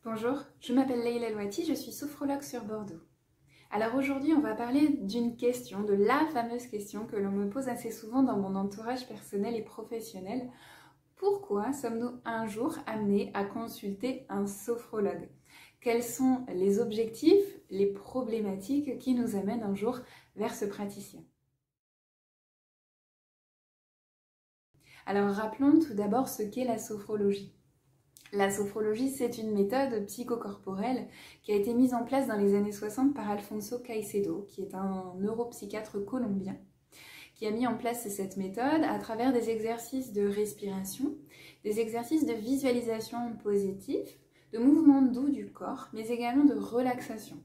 Bonjour, je m'appelle Leïla Louati, je suis sophrologue sur Bordeaux. Alors aujourd'hui, on va parler d'une question, de la fameuse question que l'on me pose assez souvent dans mon entourage personnel et professionnel. Pourquoi sommes-nous un jour amenés à consulter un sophrologue? Quels sont les objectifs, les problématiques qui nous amènent un jour vers ce praticien? Alors rappelons tout d'abord ce qu'est la sophrologie. La sophrologie, c'est une méthode psychocorporelle qui a été mise en place dans les années 60 par Alfonso Caicedo, qui est un neuropsychiatre colombien, qui a mis en place cette méthode à travers des exercices de respiration, des exercices de visualisation positive, de mouvements doux du corps, mais également de relaxation.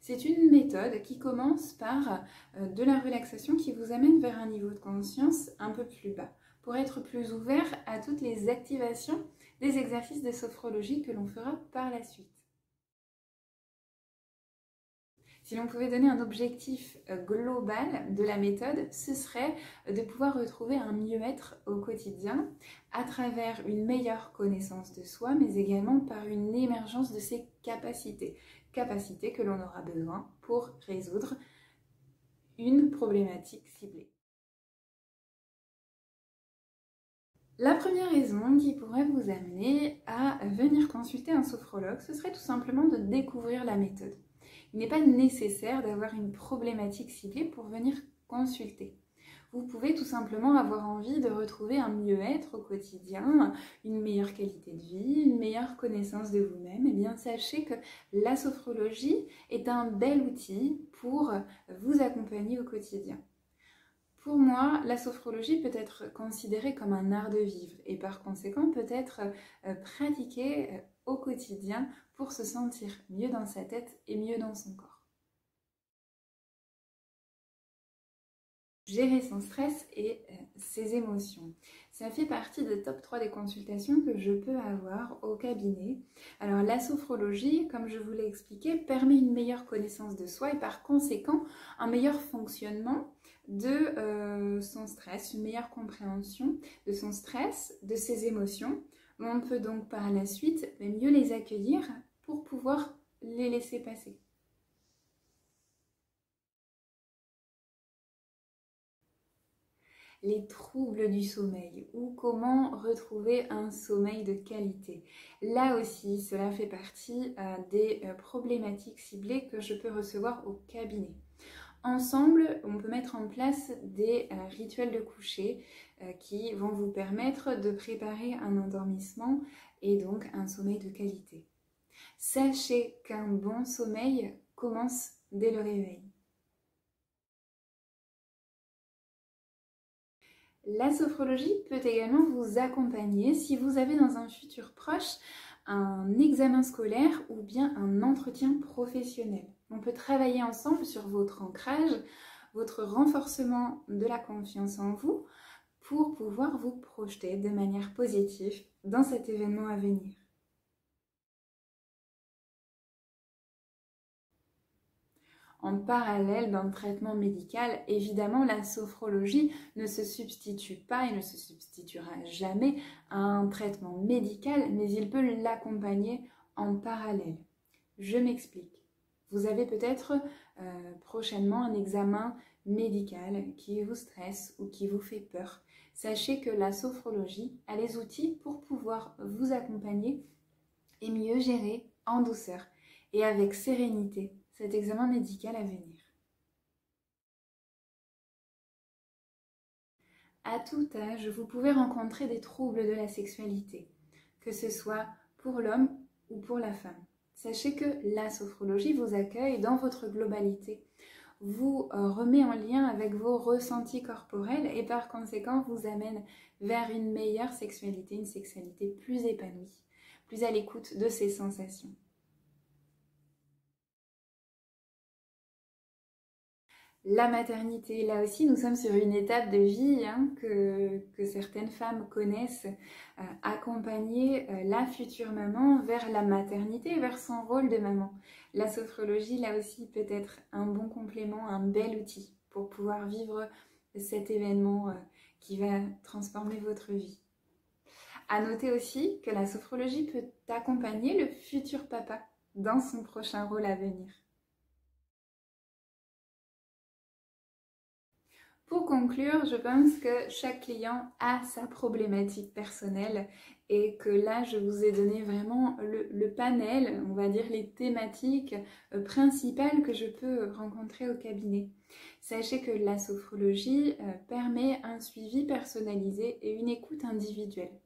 C'est une méthode qui commence par de la relaxation qui vous amène vers un niveau de conscience un peu plus bas, pour être plus ouvert à toutes les activations des exercices de sophrologie que l'on fera par la suite. Si l'on pouvait donner un objectif global de la méthode, ce serait de pouvoir retrouver un mieux-être au quotidien à travers une meilleure connaissance de soi, mais également par une émergence de ses capacités. Capacités que l'on aura besoin pour résoudre une problématique ciblée. La première raison qui pourrait vous amener à venir consulter un sophrologue, ce serait tout simplement de découvrir la méthode. Il n'est pas nécessaire d'avoir une problématique ciblée pour venir consulter. Vous pouvez tout simplement avoir envie de retrouver un mieux-être au quotidien, une meilleure qualité de vie, une meilleure connaissance de vous-même. Eh bien, sachez que la sophrologie est un bel outil pour vous accompagner au quotidien. Pour moi, la sophrologie peut être considérée comme un art de vivre et par conséquent peut être pratiquée au quotidien pour se sentir mieux dans sa tête et mieux dans son corps. Gérer son stress et ses émotions. Ça fait partie des top 3 des consultations que je peux avoir au cabinet. Alors la sophrologie, comme je vous l'ai expliqué, permet une meilleure connaissance de soi et par conséquent un meilleur fonctionnement de son stress, une meilleure compréhension de son stress, de ses émotions. On peut donc par la suite mieux les accueillir pour pouvoir les laisser passer. Les troubles du sommeil ou comment retrouver un sommeil de qualité. Là aussi, cela fait partie des problématiques ciblées que je peux recevoir au cabinet. Ensemble, on peut mettre en place des rituels de coucher qui vont vous permettre de préparer un endormissement et donc un sommeil de qualité. Sachez qu'un bon sommeil commence dès le réveil. La sophrologie peut également vous accompagner si vous avez dans un futur proche un examen scolaire ou bien un entretien professionnel. On peut travailler ensemble sur votre ancrage, votre renforcement de la confiance en vous pour pouvoir vous projeter de manière positive dans cet événement à venir. En parallèle d'un traitement médical, évidemment, la sophrologie ne se substitue pas et ne se substituera jamais à un traitement médical, mais il peut l'accompagner en parallèle. Je m'explique. Vous avez peut-être prochainement un examen médical qui vous stresse ou qui vous fait peur. Sachez que la sophrologie a les outils pour pouvoir vous accompagner et mieux gérer en douceur et avec sérénité cet examen médical à venir. À tout âge, vous pouvez rencontrer des troubles de la sexualité, que ce soit pour l'homme ou pour la femme. Sachez que la sophrologie vous accueille dans votre globalité, vous remet en lien avec vos ressentis corporels et par conséquent vous amène vers une meilleure sexualité, une sexualité plus épanouie, plus à l'écoute de ses sensations. La maternité, là aussi, nous sommes sur une étape de vie que certaines femmes connaissent, accompagner la future maman vers la maternité, vers son rôle de maman. La sophrologie, là aussi, peut être un bon complément, un bel outil pour pouvoir vivre cet événement qui va transformer votre vie. À noter aussi que la sophrologie peut accompagner le futur papa dans son prochain rôle à venir. Pour conclure, je pense que chaque client a sa problématique personnelle et que là, je vous ai donné vraiment le panel, on va dire les thématiques principales que je peux rencontrer au cabinet. Sachez que la sophrologie permet un suivi personnalisé et une écoute individuelle.